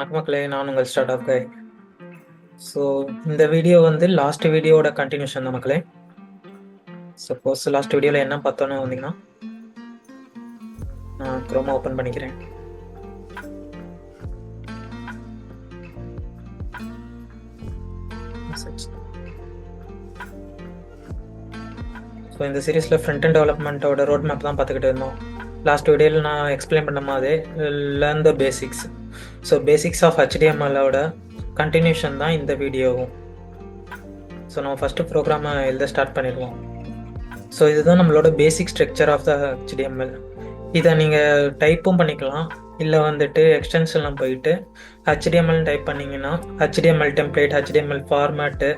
வணக்கம் மக்களே, நான் உங்கள் ஸ்டார்ட் ஆஃப் கை. ஸோ இந்த வீடியோ வந்து லாஸ்ட் வீடியோவோட கண்டினியூஷன் தான் மக்களே. சப்போஸ் லாஸ்ட் வீடியோவில் என்ன பார்த்தோன்னு வந்தீங்கன்னா, நான் குரோமா ஓப்பன் பண்ணிக்கிறேன். ஸோ இந்த சீரீஸில் ஃப்ரண்ட் அண்ட் டெவலப்மெண்ட்டோட ரோட் மேப் தான் பார்த்துக்கிட்டு இருந்தோம். லாஸ்ட் வீடியோவில் நான் எக்ஸ்பிளைன் பண்ண மாதிரி learn the basics. So basics of HTML-ஓட கண்டினியூஷன் தான் இந்த வீடியோவும். ஸோ நம்ம ஃபஸ்ட்டு ப்ரோக்ராமை எழுத ஸ்டார்ட் பண்ணிடுவோம். ஸோ இதுதான் நம்மளோட basic structure of the HTML. இதை நீங்கள் டைப்பும் பண்ணிக்கலாம், இல்லை வந்துட்டு எக்ஸ்டென்ஷன்லாம் போயிட்டு HTML டைப் பண்ணிங்கன்னா HTML template, HTML format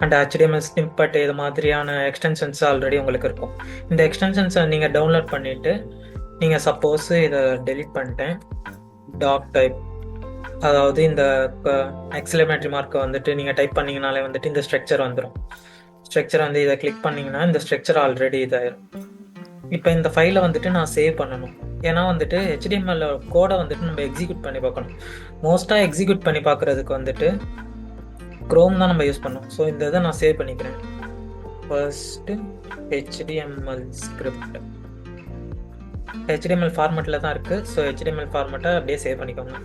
and HTML snippet இது மாதிரியான எக்ஸ்டென்ஷன்ஸ் ஆல்ரெடி உங்களுக்கு இருக்கும். இந்த எக்ஸ்டென்ஷன்ஸை நீங்கள் டவுன்லோட் பண்ணிவிட்டு நீங்கள் சப்போஸ் இதை டெலிட் பண்ணிட்டேன், டாக் டைப், அதாவது இந்த எக்ஸ்க்ளமேட்டரி மார்க்கை வந்துட்டு நீங்கள் டைப் பண்ணிங்கனாலே வந்துட்டு இந்த ஸ்ட்ரக்சர் வந்துடும். ஸ்ட்ரக்சர் வந்து இதை கிளிக் பண்ணிங்கன்னா இந்த ஸ்ட்ரக்சர் ஆல்ரெடி இதாயிரும். இப்போ இந்த ஃபைலை வந்துட்டு நான் சேவ் பண்ணணும். ஏன்னா வந்துட்டு HTML கோடை வந்துட்டு நம்ம எக்ஸிக்யூட் பண்ணி பார்க்கணும். மோஸ்ட்டாக எக்ஸிக்யூட் பண்ணி பார்க்குறதுக்கு வந்துட்டு க்ரோம் தான் நம்ம யூஸ் பண்ணோம். ஸோ இந்த இதை நான் சேவ் பண்ணிக்கிறேன். ஃபர்ஸ்ட்டு HTML ஸ்கிரிப்ட் HTML ஃபார்மேட்டில் தான் இருக்குது. ஸோ HTML ஃபார்மேட்டை அப்படியே சேவ் பண்ணிக்கோங்க.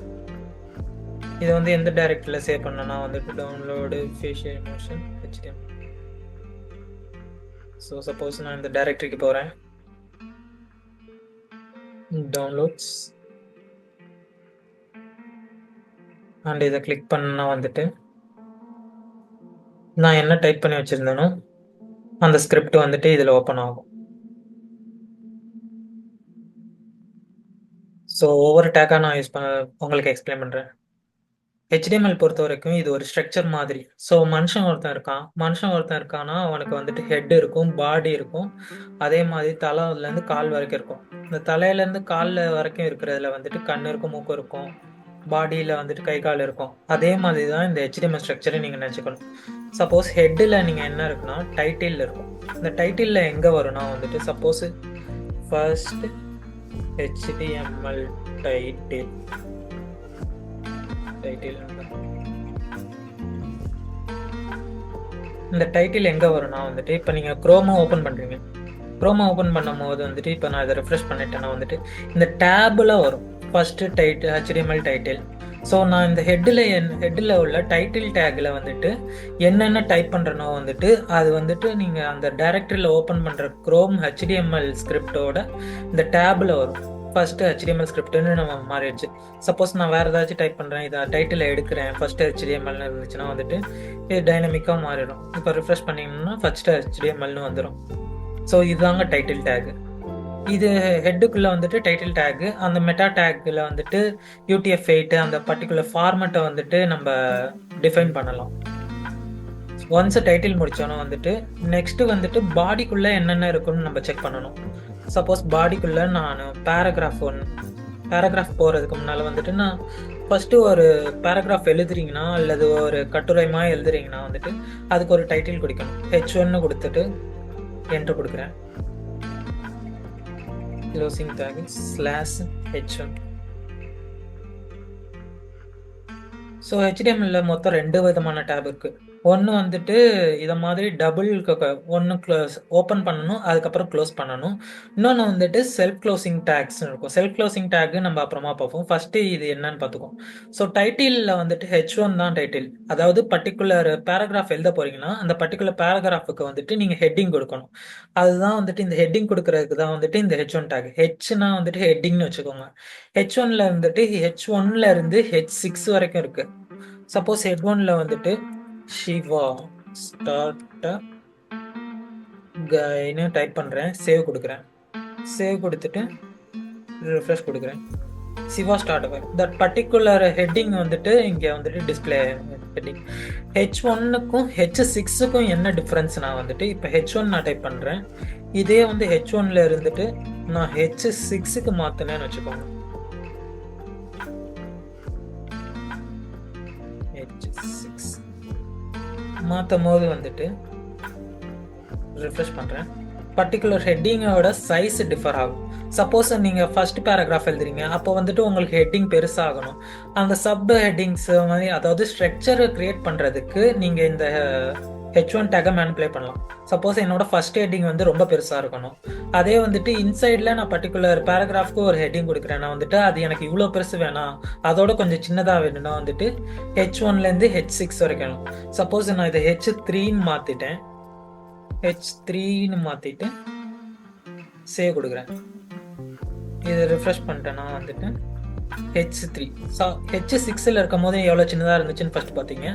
இது வந்து எந்த டைரக்டரியில் சேவ் பண்ணனா வந்துட்டு download facial emotion HTML. So suppose நான் இந்த டைரக்டரிக்கு போகிறேன், டவுன்லோட்ஸ் அண்ட் இதை கிளிக் பண்ணா வந்துட்டு நான் என்ன டைப் பண்ணி வச்சுருந்தேனோ அந்த ஸ்கிரிப்ட் வந்துட்டு இதில் ஓப்பன் ஆகும். ஸோ ஒவ்வொரு டேக்காக நான் உங்களுக்கு எக்ஸ்பிளைன் பண்ணுறேன். HTML பொறுத்த வரைக்கும் இது ஒரு ஸ்ட்ரக்சர் மாதிரி. ஸோ மனுஷன் ஒருத்தன் இருக்கான்னா அவனுக்கு வந்துட்டு ஹெட் இருக்கும், பாடி இருக்கும், அதே மாதிரி தலையிலேருந்து கால் வரைக்கும் இருக்கும். இந்த தலையிலேருந்து காலில் வரைக்கும் இருக்கிறதுல வந்துட்டு கண் இருக்கும், மூக்கு இருக்கும், பாடியில் வந்துட்டு கை கால் இருக்கும். அதே மாதிரி தான் இந்த HTML ஸ்ட்ரக்சரை நீங்கள் நினச்சிக்கணும். சப்போஸ் ஹெட்டில் நீங்கள் என்ன இருக்குன்னா டைட்டில் இருக்கும். இந்த டைட்டிலில் எங்கே வரும்னா வந்துட்டு சப்போஸ் ஃபர்ஸ்ட் HTML டைட்டில் இந்த டைட்டில் எங்கே வரும்னா வந்துட்டு இப்போ நீங்கள் க்ரோமா ஓப்பன் பண்ணுறீங்க. க்ரோமா ஓப்பன் பண்ணும்போது வந்துட்டு இப்போ நான் இதை ரெஃப்ரெஷ் பண்ணிட்டேன்னா வந்துட்டு இந்த டேபில் வரும் first title HTML title. So நான் இந்த ஹெட்டில் உள்ள டைட்டில் டேக்கில் வந்துட்டு என்னென்ன டைப் பண்ணுறனோ வந்துட்டு அது வந்துட்டு நீங்கள் அந்த டைரக்டரியில் ஓப்பன் பண்ணுற க்ரோம் HTML ஸ்கிரிப்டோட இந்த டேபில் வரும். ஃபஸ்ட்டு HTML ஸ்கிரிப்ட்னு நம்ம மாறிடுச்சு. சப்போஸ் நான் வேறு ஏதாச்சும் டைப் பண்ணுறேன், இதை டைட்டில் எடுக்கிறேன், ஃபஸ்ட்டு HTMLனு இருந்துச்சுன்னா வந்துட்டு இது டைனமிக்காக மாறிடும். இப்போ ரிஃப்ரெஷ் பண்ணிங்கன்னா ஃபஸ்ட்டு HTMLனு வந்துடும். ஸோ இதுதாங்க டைட்டில் டேகு. இது ஹெட்டுக்குள்ளே வந்துட்டு டைட்டில் டேகு, அந்த மெட்டா டேக்கில் வந்துட்டு UTF-8 அந்த பர்டிகுலர் ஃபார்மேட்டை வந்துட்டு நம்ம டிஃபைன் பண்ணலாம். ஒன்ஸ் டைட்டில் முடித்தோன்னா வந்துட்டு நெக்ஸ்ட்டு வந்துட்டு பாடிக்குள்ளே என்னென்ன இருக்குன்னு நம்ம செக் பண்ணணும். சப்போஸ் பாடிக்குள்ளே நான் பேராகிராஃப் போகிறதுக்கு முன்னால் வந்துட்டு நான் ஃபஸ்ட்டு ஒரு பேராகிராஃப் எழுதுறீங்கன்னா அல்லது ஒரு கட்டுரைமாக எழுதுறீங்கன்னா வந்துட்டு அதுக்கு ஒரு டைட்டில் கொடுக்கணும். H1 கொடுத்துட்டு என்ட்ரு கொடுக்குறேன். Closing take /H1. So HTML மொத்தம் 2 விதமான டேப் இருக்குது. ஒன்று வந்துட்டு இதை மாதிரி டபுள் ஒன்று ஓப்பன் பண்ணணும், அதுக்கப்புறம் க்ளோஸ் பண்ணணும். இன்னொன்று வந்துட்டு செல்ஃப் க்ளோசிங் டேக்ஸ்னு இருக்கும். செல்ஃப் க்ளோசிங் டேக்கு நம்ம அப்புறமா பார்ப்போம். ஃபஸ்ட்டு இது என்னன்னு பார்த்துக்கோம். ஸோ டைட்டிலில் வந்துட்டு H1 தான் டைட்டில். அதாவது பர்டிகுலர் பேராகிராஃப் எழுத போகிறீங்கன்னா அந்த பர்டிகுலர் பேராகிராஃபுக்கு வந்துட்டு நீங்கள் ஹெட்டிங் கொடுக்கணும். அதுதான் வந்துட்டு இந்த ஹெட்டிங் கொடுக்குறதுக்கு தான் வந்துட்டு இந்த H1 டேக். ஹெச்னா வந்துட்டு ஹெட்டிங்னு வச்சுக்கோங்க. H1ல் வந்துட்டு H1ல இருந்து H6 வரைக்கும் இருக்குது. சப்போஸ் H1ல் வந்துட்டு சிவா ஸ்டார்ட் கைன்னு டைப் பண்ணுறேன், சேவ் கொடுக்குறேன். சேவ் கொடுத்துட்டு ரிஃப்ரெஷ் கொடுக்குறேன். Shiva start that particular heading வந்துட்டு இங்கே வந்துட்டு டிஸ்பிளே ஹெட்டிங். H1க்கும் H6க்கும் என்ன டிஃப்ரென்ஸ்னா வந்துட்டு இப்போ H1 நான் டைப் பண்ணுறேன், இதே வந்து H1ல் இருந்துட்டு நான் H6க்கு மாற்றினேன்னு வச்சுக்கோங்க. H6 மாற்றும் போது வந்துட்டு ரிஃப்ரெஷ் பண்ணுறேன், பர்டிகுலர் ஹெட்டிங்கோட சைஸ் டிஃபர் ஆகும். சப்போஸ் நீங்கள் ஃபர்ஸ்ட் பேராகிராஃப் எழுதுறீங்க, அப்போ வந்துட்டு உங்களுக்கு ஹெட்டிங் பெருசாகணும். அந்த சப் ஹெட்டிங்ஸ் மாதிரி, அதாவது ஸ்ட்ரக்சரை கிரியேட் பண்ணுறதுக்கு நீங்கள் இந்த H1 டேக்கை மேனிபுலேட் பண்ணலாம். சப்போஸ் என்னோட ஃபர்ஸ்ட் ஹெட்டிங் வந்து ரொம்ப பெருசாக இருக்கணும். அதே வந்துட்டு இன்சைடில் நான் பர்டிகுலர் பேராகிராஃப்க்கு ஒரு ஹெட்டிங் கொடுக்குறேன்னா வந்துட்டு அது எனக்கு இவ்வளோ பெருசு வேணாம், அதோட கொஞ்சம் சின்னதாக வேணும்னா வந்துட்டு H1லேருந்து H6 வரைக்கும். சப்போஸ் நான் இதை H3ன்னு மாற்றிட்டேன், H3ன்னு மாற்றிட்டு சேவ் கொடுக்குறேன். இதை ரிஃப்ரெஷ் பண்ணிட்டேன்னா வந்துட்டு H3 H6ல் இருக்கும் போது எவ்வளோ சின்னதாக இருந்துச்சுன்னு ஃபர்ஸ்ட் பார்த்தீங்க.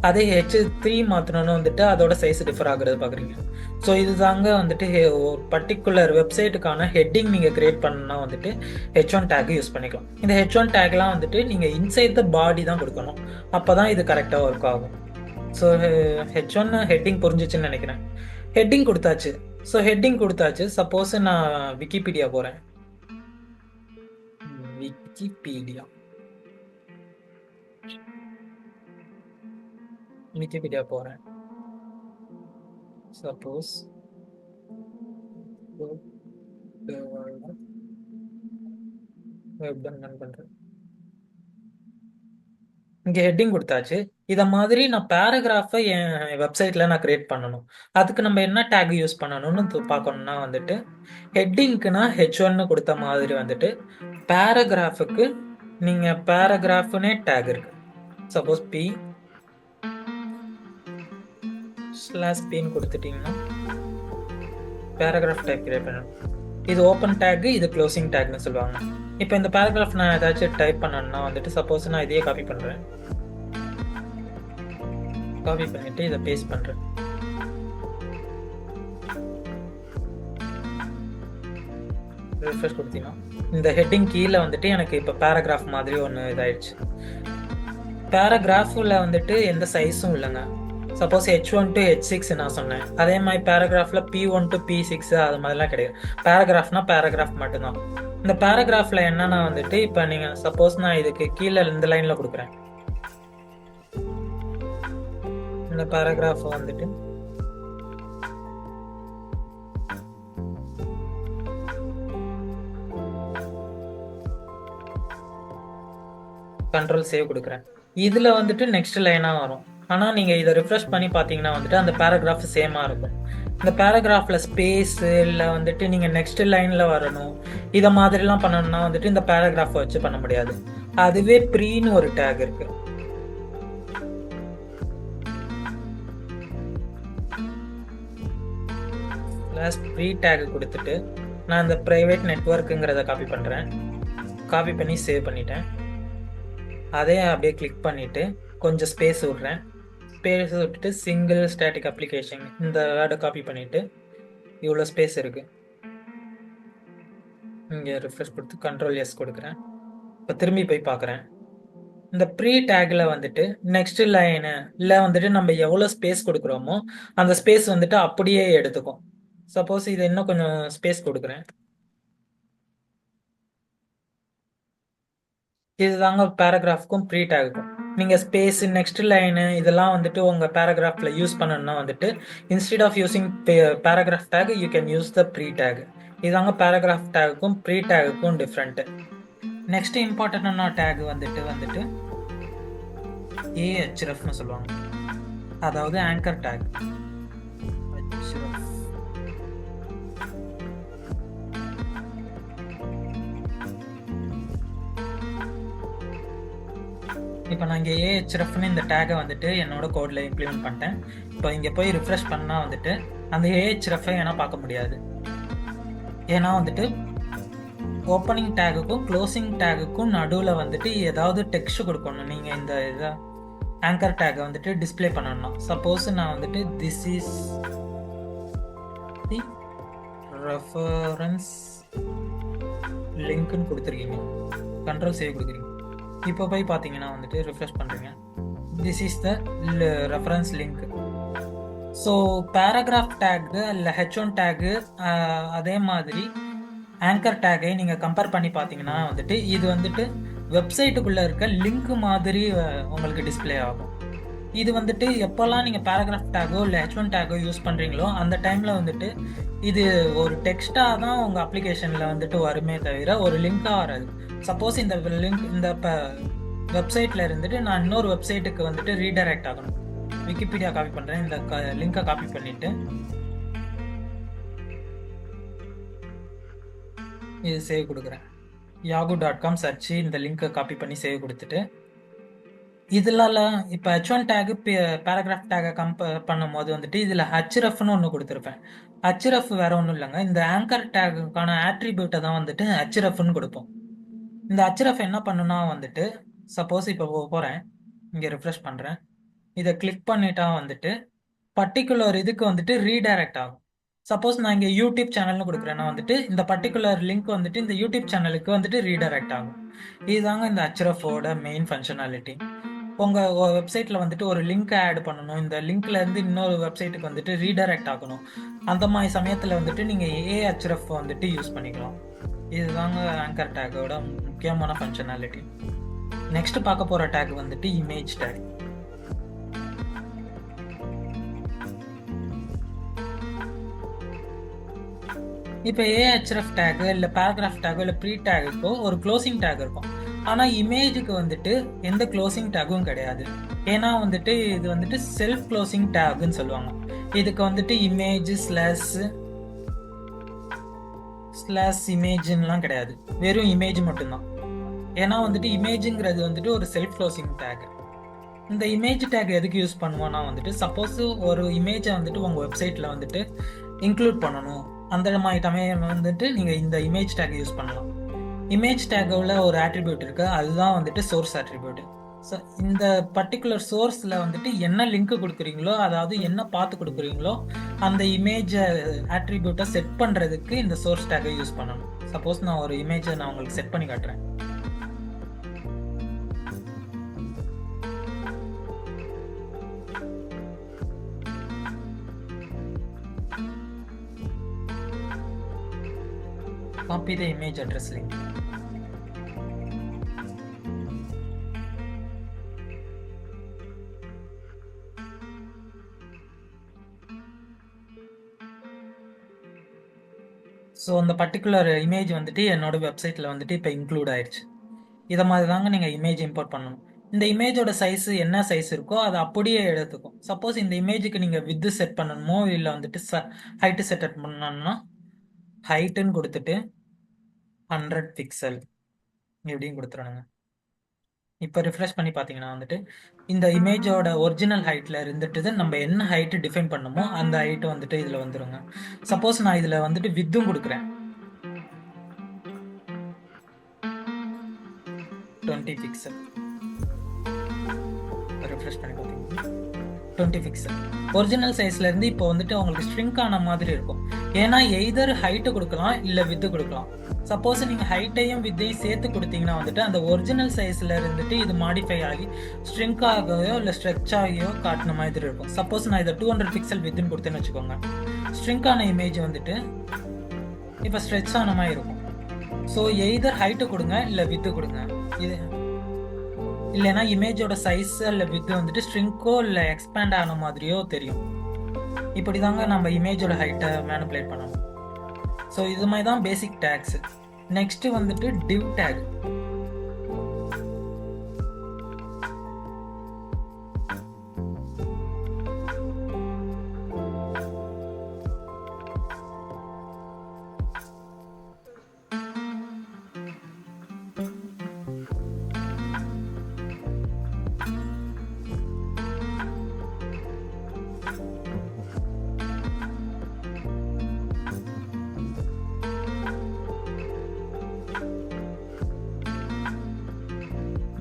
அதே H3 மாற்றணும்னு வந்துட்டு அதோட சைஸ் டிஃபர் ஆகுறது பார்க்குறீங்க. ஸோ இதுதாங்க வந்துட்டு ஒரு பர்டிகுலர் வெப்சைட்டுக்கான ஹெட்டிங் நீங்கள் கிரியேட் பண்ணணும்னா வந்துட்டு H1 டேக் யூஸ் பண்ணிக்கலாம். இந்த H1 டேக்லாம் வந்துட்டு நீங்கள் இன்சைட் த பாடி தான் கொடுக்கணும், அப்போ தான் இது கரெக்டாக ஒர்க் ஆகும். ஸோ H1 ஹெட்டிங் புரிஞ்சிச்சுன்னு நினைக்கிறேன். ஹெட்டிங் கொடுத்தாச்சு. ஸோ ஹெட்டிங் கொடுத்தாச்சு. சப்போஸ் நான் விக்கிபீடியா போகிறேன், விக்கிபீடியா போகிறேன். சப்போஸ் ரன் பண்ணுறேன். இங்கே ஹெட்டிங் கொடுத்தாச்சு. இதை மாதிரி நான் பேராகிராஃபை என் வெப்சைட்டில் நான் கிரியேட் பண்ணணும். அதுக்கு நம்ம என்ன டேக் யூஸ் பண்ணணும்னு பார்க்கணும்னா வந்துட்டு ஹெட்டிங்க்குனா H1 கொடுத்த மாதிரி வந்துட்டு பேராகிராஃபுக்கு நீங்கள் பேராகிராஃப்னே டேக் இருக்கு. சப்போஸ் P/Pன்னு கொடுத்துட்டிங்கன்னா பேராகிராஃப் டைப் கிரியேட் பண்ணணும். இது ஓப்பன் டேக், இது க்ளோசிங் டேக்னு சொல்லுவாங்க. இப்போ இந்த பேராகிராஃப் நான் ஏதாச்சும் டைப் பண்ணணும்னா வந்துட்டு சப்போஸ் நான் இதையே காப்பி பண்ணுறேன். காப்பி பண்ணிட்டு இதை பேஸ்ட் பண்ணுறேன். ரிஃப்ரெஷ் கொடுத்தீங்கன்னா இந்த ஹெட்டிங் கீழே வந்துட்டு எனக்கு இப்போ பேராகிராஃப் மாதிரி ஒன்று இதாயிடுச்சு. பேராகிராஃபில் வந்துட்டு எந்த சைஸும் இல்லைங்க. சப்போஸ் H1 to H6 நான் சொன்னேன், அதே மாதிரி பேராகிராஃபில் P1 to P6 அது மாதிரிலாம் கிடையாது. பேராகிராஃப்னா பேராகிராஃப் மட்டும்தான். இந்த பேராகிராஃபில் என்னன்னா வந்துட்டு இப்போ நீங்கள் சப்போஸ் நான் இதுக்கு கீழே இந்த லைனில் கொடுக்குறேன். இந்த பேராகிராஃப் வந்துட்டு கண்ட்ரோல் சேவ் கொடுக்குறேன். இதில் வந்துட்டு நெக்ஸ்ட் லைனாக வரும். ஆனால் நீங்கள் இதை ரிஃப்ரெஷ் பண்ணி பார்த்தீங்கன்னா வந்துட்டு அந்த பேராகிராஃப் சேமாக இருக்கும். இந்த பேராகிராஃபில் ஸ்பேஸு இல்லை வந்துட்டு நீங்கள் நெக்ஸ்ட் லைனில் வரணும், இதை மாதிரிலாம் பண்ணணும்னா வந்துட்டு இந்த பேராகிராஃபை வச்சு பண்ண முடியாது. அதுவே ப்ரீன்னு ஒரு டேக் இருக்கு. ப்ரீ டேக் கொடுத்துட்டு நான் இந்த ப்ரைவேட் நெட்வொர்க்குங்கிறத காப்பி பண்ணுறேன். காப்பி பண்ணி சேவ் பண்ணிட்டேன். அதே அப்படியே கிளிக் பண்ணிவிட்டு கொஞ்சம் ஸ்பேஸ் விட்றேன். ஸ்பேஸ் விட்டுட்டு சிங்கிள் ஸ்டாட்டிக் அப்ளிகேஷன் இந்த வேர்டை காப்பி பண்ணிவிட்டு இவ்வளோ ஸ்பேஸ் இருக்குது. இங்கே ரிஃப்ரெஷ் கொடுத்து கண்ட்ரோல் எஸ் கொடுக்குறேன். இப்போ திரும்பி போய் பார்க்குறேன். இந்த ப்ரீ டேக்கில் வந்துட்டு நெக்ஸ்ட் லைனு இல்லை வந்துட்டு நம்ம எவ்வளோ ஸ்பேஸ் கொடுக்குறோமோ அந்த ஸ்பேஸ் வந்துட்டு அப்படியே எடுத்துக்கும். சப்போஸ் இது இன்னும் கொஞ்சம் ஸ்பேஸ் கொடுக்குறேன். இதுதாங்க பேராகிராஃப்க்கும் ப்ரீ டேக்குக்கும். நீங்கள் ஸ்பேஸ் நெக்ஸ்ட் லைனு இதெல்லாம் வந்துட்டு உங்கள் பேராகிராஃபில் யூஸ் பண்ணணும்னா வந்துட்டு instead of using paragraph tag you can use the pre tag. இதாங்க பேராகிராஃப் டேக்குக்கும் ப்ரீ டேக்குக்கும் டிஃப்ரெண்ட்டு. நெக்ஸ்ட் இம்பார்ட்டண்டான டேக் வந்துட்டு AHREFனு சொல்லுவாங்க, அதாவது ஆங்கர் டேக். இப்போ நான் இங்கே AHREFனு இந்த டேக்கை வந்துட்டு என்னோட கோடில் இம்ப்ளிமெண்ட் பண்ணிட்டேன். இப்போ இங்கே போய் ரிஃப்ரெஷ் பண்ணால் வந்துட்டு அந்த AHREFஐ ஏன்னா பார்க்க முடியாது. ஏன்னா வந்துட்டு ஓப்பனிங் டேக்குக்கும் க்ளோசிங் டேக்குக்கும் நடுவில் வந்துட்டு ஏதாவது டெக்ஸ்ட் கொடுக்கணும். நீங்கள் இந்த இதை ஆங்கர் டேக்கை வந்துட்டு டிஸ்பிளே பண்ணணும். சப்போஸ் நான் வந்துட்டு திஸ் இஸ் தி ரெஃபரன்ஸ் லிங்க்னு கொடுத்துருக்கீங்க, கண்ட்ரோல் சேவ் கொடுக்குறீங்க. இப்போ போய் பார்த்தீங்கன்னா வந்துட்டு ரிஃப்ரெஷ் பண்ணுறீங்க, this is the reference link. So paragraph tag இல்லை H1 டேக்கு அதே மாதிரி ஆங்கர் டேக்கை நீங்கள் கம்பேர் பண்ணி பார்த்தீங்கன்னா வந்துட்டு இது வந்துட்டு வெப்சைட்டுக்குள்ளே இருக்க லிங்க் மாதிரி உங்களுக்கு டிஸ்பிளே ஆகும். இது வந்துட்டு எப்போல்லாம் நீங்கள் பேராகிராஃப் டேக்கோ இல்லை H1 டேக்கோ யூஸ் பண்ணுறீங்களோ அந்த டைமில் வந்துட்டு இது ஒரு டெக்ஸ்ட்டாக தான் உங்கள் அப்ளிகேஷனில் வந்துட்டு வருமே தவிர ஒரு லிங்காக வராது. சப்போஸ் இந்த லிங்க் இந்த வெப்சைட்டில் இருந்துட்டு நான் இன்னொரு வெப்சைட்டுக்கு வந்துட்டு ரீடைரக்ட் ஆகணும். விக்கிபீடியா காப்பி பண்ணுறேன். இந்த லிங்கை காப்பி பண்ணிவிட்டு இது சேவ் கொடுக்குறேன். yahoo.com சர்ச்சு இந்த லிங்கை காப்பி பண்ணி சேவ் கொடுத்துட்டு இதனால இப்போ H1 டேகு பேராகிராஃப் டேகை கம்பேர் பண்ணும்போது வந்துட்டு இதில் ஹச்ரஃப்னு ஒன்று கொடுத்துருப்பேன். ஹச்ரஃப் வேற ஒன்றும் இல்லைங்க, இந்த ஆங்கர் டேகுக்கான ஆட்ரிபியூட்டை தான் வந்துட்டு ஹச்ரஃப்னு கொடுப்போம். இந்த ஹச்ரஃப் என்ன பண்ணுன்னா வந்துட்டு சப்போஸ் இப்போ போகிறேன், இங்கே ரிஃப்ரெஷ் பண்ணுறேன், இதை கிளிக் பண்ணிட்டா வந்துட்டு பர்டிகுலர் இதுக்கு வந்துட்டு ரீடைரக்ட் ஆகும். சப்போஸ் நான் இங்கே யூடியூப் சேனல்னு கொடுக்குறேன்னா வந்துட்டு இந்த பர்டிகுலர் லிங்க் வந்துட்டு இந்த யூடியூப் சேனலுக்கு வந்துட்டு ரீடைரக்ட் ஆகும். இதுதாங்க இந்த ஹச்ரஃபோட மெயின் ஃபங்க்ஷனாலிட்டி. உங்கள் வெப்சைட்டில் வந்துட்டு ஒரு லிங்க் ஆட் பண்ணணும், இந்த லிங்க்லேருந்து இன்னொரு வெப்சைட்டுக்கு வந்துட்டு ரீடைரக்ட் ஆகணும். அந்த மாதிரி சமயத்தில் வந்துட்டு நீங்கள் AHREF வந்துட்டு யூஸ் பண்ணிக்கலாம். இதுதாங்க ஆங்கர் டேக்கோட முக்கியமான ஃபங்க்ஷனாலிட்டி. நெக்ஸ்ட் பார்க்க போகிற டேக் வந்துட்டு இமேஜ் டேக். இப்போ AHREF டேக்கு இல்லை பேராகிராஃப் டேக்கோ இல்லை ப்ரீ டேக்குக்கோ ஒரு க்ளோசிங் டேக் இருக்கும். ஆனால் இமேஜுக்கு வந்துட்டு எந்த க்ளோசிங் டேக்கும் கிடையாது. ஏன்னா வந்துட்டு இது வந்துட்டு செல்ஃப் க்ளோசிங் டேக்குன்னு சொல்லுவாங்க. இதுக்கு வந்துட்டு இமேஜ் ஸ்லாஷ் இமேஜ்லாம் கிடையாது, வெறும் இமேஜ் மட்டும்தான். ஏன்னா வந்துட்டு இமேஜுங்கிறது வந்துட்டு ஒரு செல்ஃப் க்ளோசிங் டேக். இந்த இமேஜ் டேக் எதுக்கு யூஸ் பண்ணுவோன்னா வந்துட்டு சப்போஸ் ஒரு இமேஜை வந்துட்டு உங்கள் வெப்சைட்டில் வந்துட்டு இன்க்ளூட் பண்ணணும், அந்த மாதிரி சமயம் வந்துட்டு நீங்கள் இந்த இமேஜ் டேக் யூஸ் பண்ணலாம். இமேஜ் டேக்கில் ஒரு ஆட்ரிபியூட் இருக்குது, அதுதான் வந்துட்டு சோர்ஸ் ஆட்ரிபியூட். ஸோ இந்த பர்டிகுலர் சோர்ஸில் வந்துட்டு என்ன லிங்க் கொடுக்குறீங்களோ, அதாவது என்ன பார்த்து கொடுக்குறீங்களோ அந்த இமேஜ் ஆட்ரிபியூட்டை செட் பண்ணுறதுக்கு இந்த சோர்ஸ் டேக்கை யூஸ் பண்ணணும். சப்போஸ் நான் ஒரு இமேஜை நான் உங்களுக்கு செட் பண்ணி காட்டுறேன். Copy the image address link. So அந்த பர்டிகுலர் இமேஜ் வந்துட்டு என்னோட வெப்சைட்டில் வந்துட்டு இப்போ இன்க்ளூட் ஆயிடுச்சு. இதை மாதிரி தாங்க நீங்கள் இமேஜ் இம்போர்ட் பண்ணணும். இந்த இமேஜோட சைஸு என்ன சைஸ் இருக்கோ அதை அப்படியே எடுத்துக்கும். சப்போஸ் இந்த இமேஜுக்கு நீங்கள் வித்து செட் பண்ணணுமோ இல்லை வந்துட்டு ஹைட்டு செட் பண்ணணும்னா ஹைட்டுன்னு கொடுத்துட்டு 100 பிக்சல் எப்படின்னு கொடுத்துருணுங்க. இப்போ ரிஃப்ரெஷ் பண்ணி பார்த்தீங்கன்னா வந்துட்டு இந்த இமேஜோட ஒரிஜினல் ஹைட்டில் இருந்துட்டு நம்ம என்ன ஹைட்டு டிஃபைன் பண்ணணுமோ அந்த ஹைட்டு வந்துட்டு இதில் வந்துடுங்க. சப்போஸ் நான் இதில் வந்துட்டு வித்தும் கொடுக்குறேன் 20 பிக்சல். ரிஃப்ரெஷ் பண்ணி பார்த்தீங்கன்னா 20 பிக்சல் ஒரிஜினல் சைஸ்லேருந்து இப்போ வந்துட்டு உங்களுக்கு ஸ்ட்ரிங்க் ஆன மாதிரி இருக்கும். ஏன்னா எய்தர் ஹைட்டு கொடுக்கலாம் இல்லை வித்து கொடுக்கலாம். சப்போஸ் நீங்கள் ஹைட்டையும் வித்தையும் சேர்த்து கொடுத்தீங்கன்னா வந்துட்டு அந்த ஒரிஜினல் சைஸில் இருந்துட்டு இது மாடிஃபை ஆகி ஸ்ட்ரிங்க் ஆகியோ இல்லை ஸ்ட்ரெச் ஆகியோ காட்டின மாதிரி இருக்கும். சப்போஸ் நான் இதை 200 பிக்சல் வித்துன்னு கொடுத்தேன்னு வச்சுக்கோங்க, ஸ்ட்ரிங்க் ஆன இமேஜ் வந்துட்டு இப்போ ஸ்ட்ரெச் ஆன மாதிரி இருக்கும். ஸோ எய்தர் ஹைட்டு கொடுங்க இல்லை வித்து கொடுங்க. இது இல்லைன்னா இமேஜோட சைஸ் இல்லை வித்து வந்துட்டு ஸ்ட்ரிங்கோ இல்லை எக்ஸ்பேண்ட் ஆன மாதிரியோ தெரியும். இப்படி தாங்க நம்ம இமேஜோட ஹைட்டை மேனிபுலேட் பண்ணணும். ஸோ இது மாதிரி தான் பேசிக் டேக்ஸ். நெக்ஸ்ட் வந்துட்டு div tag.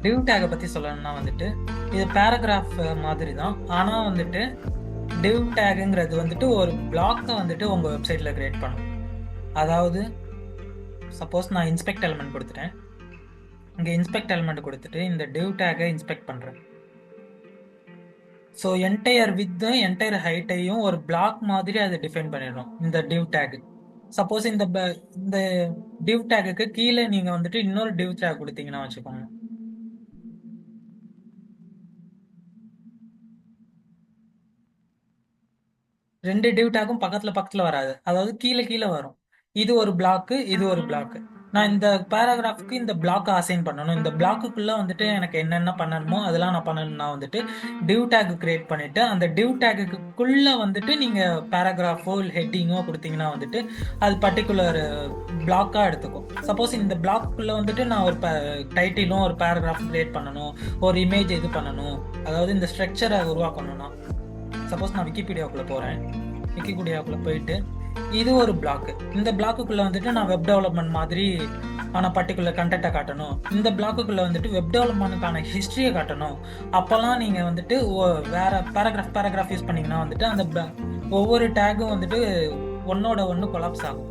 div tag பற்றி சொல்லணும்னா வந்துட்டு இது பேராகிராஃப் மாதிரி தான். ஆனால் வந்துட்டு div tagங்கிறது வந்துட்டு ஒரு பிளாக்கை வந்துட்டு உங்கள் வெப்சைட்டில் கிரியேட் பண்ணும். அதாவது சப்போஸ் நான் இன்ஸ்பெக்ட் எலிமெண்ட் கொடுத்துட்டேன், இங்கே இன்ஸ்பெக்ட் எலிமெண்ட் கொடுத்துட்டு இந்த div tagஐ இன்ஸ்பெக்ட் பண்ணுறேன். ஸோ என்டையர் வித்து என்டையர் ஹைட்டையும் ஒரு பிளாக் மாதிரி அதை டிஃபைன் பண்ணிடும் இந்த div tag. சப்போஸ் இந்த div tagக்கு கீழே நீங்கள் வந்துட்டு இன்னொரு div tag கொடுத்தீங்கன்னா வச்சுக்கோங்க, 2 டிவ் டேக்கும் பக்கத்துல பக்கத்துல வராது. அதாவது கீழ வரும். இது ஒரு பிளாக்கு, இது ஒரு பிளாக்கு. நான் இந்த பேராகிராஃப்க்கு இந்த பிளாக்க அசைன் பண்ணணும். இந்த பிளாக்குக்குள்ள வந்துட்டு எனக்கு என்னென்ன பண்ணணுமோ அதெல்லாம் நான் பண்ணணும்னா வந்துட்டு டிவ் டேக் கிரியேட் பண்ணிட்டு அந்த டிவ் டேக்குக்குள்ள வந்துட்டு நீங்க பேராகிராஃபோ இல்லை ஹெட்டிங்கோ கொடுத்தீங்கன்னா வந்துட்டு அது பர்டிகுலர் பிளாக்கா எடுத்துக்கும். சப்போஸ் இந்த பிளாக்குள்ள வந்துட்டு நான் ஒரு டைட்டிலும் ஒரு பேராகிராஃப் கிரியேட் பண்ணணும், ஒரு இமேஜ் இது பண்ணணும், அதாவது இந்த ஸ்ட்ரக்சரை உருவாக்கணும்னா சப்போஸ் நான் விக்கிபீடியாவுக்குள்ள போறேன். விக்கிபீடியாவுக்குள்ள போயிட்டு இது ஒரு பிளாக். இந்த பிளாக்குக்குள்ள வந்துட்டு நான் வெப் டெவலப்மெண்ட் மாதிரி ஆனால் பர்டிகுலர் கண்டென்ட்டை காட்டணும். இந்த பிளாக்குக்குள்ள வந்துட்டு வெப் டெவலப்மெண்ட்டுக்கான ஹிஸ்ட்ரியை காட்டணும். அப்போல்லாம் நீங்கள் வந்துட்டு வேற பேராகிராஃப் யூஸ் பண்ணீங்கன்னா வந்துட்டு அந்த ஒவ்வொரு டேக்கும் வந்துட்டு ஒன்னோட ஒன்று கொலாப்ஸ் ஆகும்.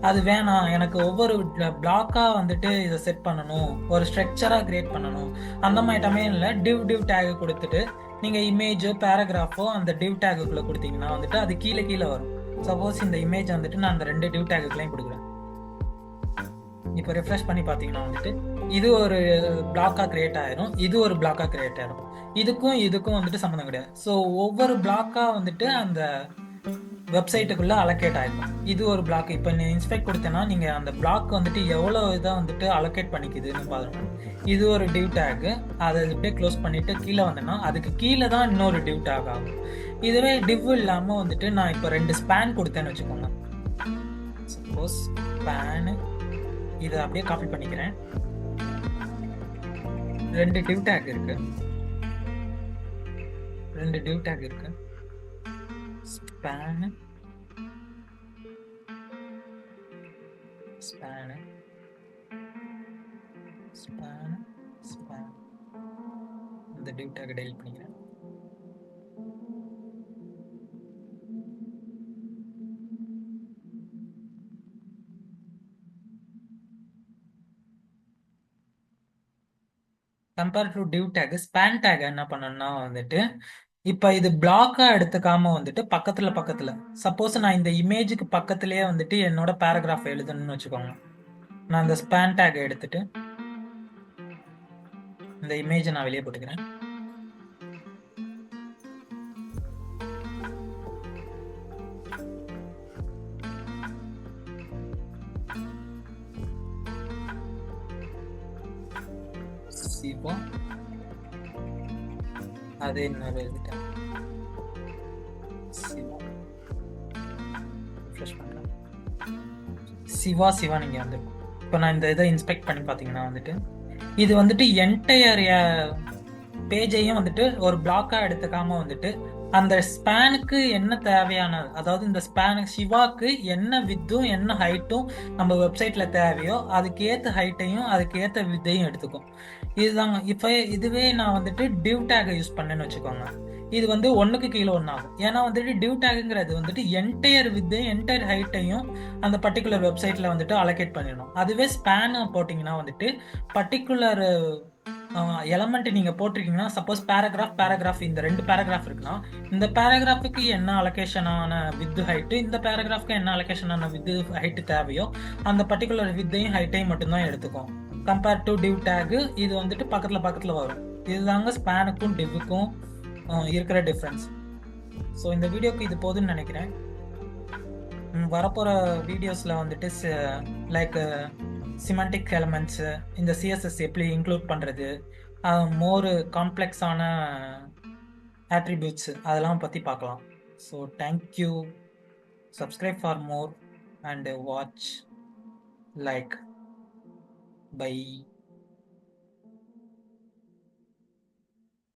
அது வேணாம், எனக்கு ஒவ்வொரு பிளாக்காக வந்துட்டு இதை செட் பண்ணணும், ஒரு ஸ்ட்ரக்சராக கிரியேட் பண்ணணும், அந்த மாதிரி டமைனில் டிவ் டேக் கொடுத்துட்டு நீங்கள் இமேஜோ பேராகிராஃபோ அந்த டிவ் டேக்குள்ளே கொடுத்தீங்கன்னா வந்துட்டு அது கீழே வரும். சப்போஸ் இந்த இமேஜ் வந்துட்டு நான் அந்த 2 டிவ் டேக்குலையும் கொடுக்குறேன். இப்போ ரெஃப்ரெஷ் பண்ணி பார்த்தீங்கன்னா வந்துட்டு இது ஒரு பிளாக்காக கிரியேட் ஆயிரும், இது ஒரு பிளாக்காக கிரியேட் ஆயிரும். இதுக்கும் வந்துட்டு சம்மந்தம் கிடையாது. ஸோ ஒவ்வொரு பிளாக்காக வந்துட்டு அந்த வெப்சைட்டுக்குள்ளே அலோகேட் ஆகிடும். இது ஒரு பிளாக். இப்போ நீ இன்ஸ்பெக்ட் கொடுத்தேன்னா நீங்கள் அந்த பிளாக் வந்துட்டு எவ்வளோ இதாக வந்துட்டு அலோகேட் பண்ணிக்குதுன்னு பாருங்கள். இது ஒரு டிவ் டேக்கு. அதை அப்படியே க்ளோஸ் பண்ணிவிட்டு கீழே வந்தேன்னா அதுக்கு கீழே தான் இன்னொரு டிவ் டேக் ஆகும். இதுவே டிவ் இல்லாமல் வந்துட்டு நான் இப்போ 2 ஸ்பேன் கொடுத்தேன்னு வச்சுக்கோங்க. சப்போஸ் ஸ்பேனு இதை அப்படியே காப்பி பண்ணிக்கிறேன். 2 டிவ் டேக் இருக்கு, 2 டிவ் டேக் இருக்கு. Span span span span. இந்த டிவ் டேக் டெலிட் பண்ணிக்கிறேன். Compare to div take, span take என்ன பண்ணணும்னா வந்துட்டு இப்போ இது பிளாக்கா எடுத்துக்காம வந்துட்டு பக்கத்துல சப்போஸ் நான் இந்த இமேஜுக்கு பக்கத்துலயே வந்துட்டு என்னோட பேராகிராஃப் எழுதணும்னு வச்சுக்கோங்க. நான் இந்த ஸ்பேன் டேக் எடுத்துட்டு இந்த இமேஜை நான் வெளியே போட்டுக்கிறேன். சிவா அது இன்னொரு எழுதிட்டேன். சிவா நீங்க வந்து இப்போ நான் இந்த இதை இன்ஸ்பெக்ட் பண்ணி பார்த்தீங்கன்னா வந்துட்டு இது வந்துட்டு என்டையர் பேஜையும் வந்துட்டு ஒரு பிளாக்கா எடுத்துக்காம வந்துட்டு அந்த ஸ்பேனுக்கு என்ன தேவையானது, அதாவது இந்த ஸ்பேனுக்கு சிவாக்கு என்ன வித்தும் என்ன ஹைட்டும் நம்ம வெப்சைட்ல தேவையோ அதுக்கேற்ற ஹைட்டையும் அதுக்கேற்ற வித்தையும் எடுத்துக்கும். இதுதாங்க. இப்போ இதுவே நான் வந்துட்டு டிவ் டேக்கை யூஸ் பண்ணேன்னு வச்சுக்கோங்க, இது வந்து 1க்கு கீழே 1 ஆகும். ஏன்னா வந்துட்டு டிவ் டேக்குங்கிறது வந்துட்டு என்டையர் வித்தையும் என்டையர் ஹைட்டையும் அந்த பர்டிகுலர் வெப்சைட்ல வந்துட்டு அலோகேட் பண்ணிடணும். அதுவே ஸ்பேன் போட்டிங்கன்னா வந்துட்டு பர்டிகுலர் எலமெண்ட் நீங்க போட்டிருக்கீங்கன்னா சப்போஸ் பேராகிராஃப் இந்த 2 பேராகிராஃப் இருக்குன்னா இந்த பேராகிராஃபுக்கு என்ன அலோகேஷனான வித் ஹைட்டு, இந்த பேராகிராஃப்க்கு என்ன அலோகேஷனான வித் ஹைட்டு தேவையோ அந்த பர்டிகுலர் வித்தையும் ஹைட்டையும் மட்டும்தான் எடுத்துக்கும். கம்பேர் டு டிவ் டேக் இது வந்துட்டு பக்கத்துல வரும். இதுதாங்க ஸ்பேனுக்கும் டிவ்வுக்கும் இருக்கிற டிஃப்ரென்ஸ். ஸோ இந்த வீடியோக்கு இது போதுன்னு நினைக்கிறேன். வரப்போகிற வீடியோஸில் வந்துட்டு லைக் சிமெண்டிக் எலமெண்ட்ஸு, இந்த சிஎஸ்எஸ் எப்படி இன்க்ளூட் பண்ணுறது, மோர் காம்ப்ளெக்ஸான ஆட்ரிபியூட்ஸ் அதெல்லாம் பற்றி பார்க்கலாம். So thank you. Subscribe for more and watch like. By.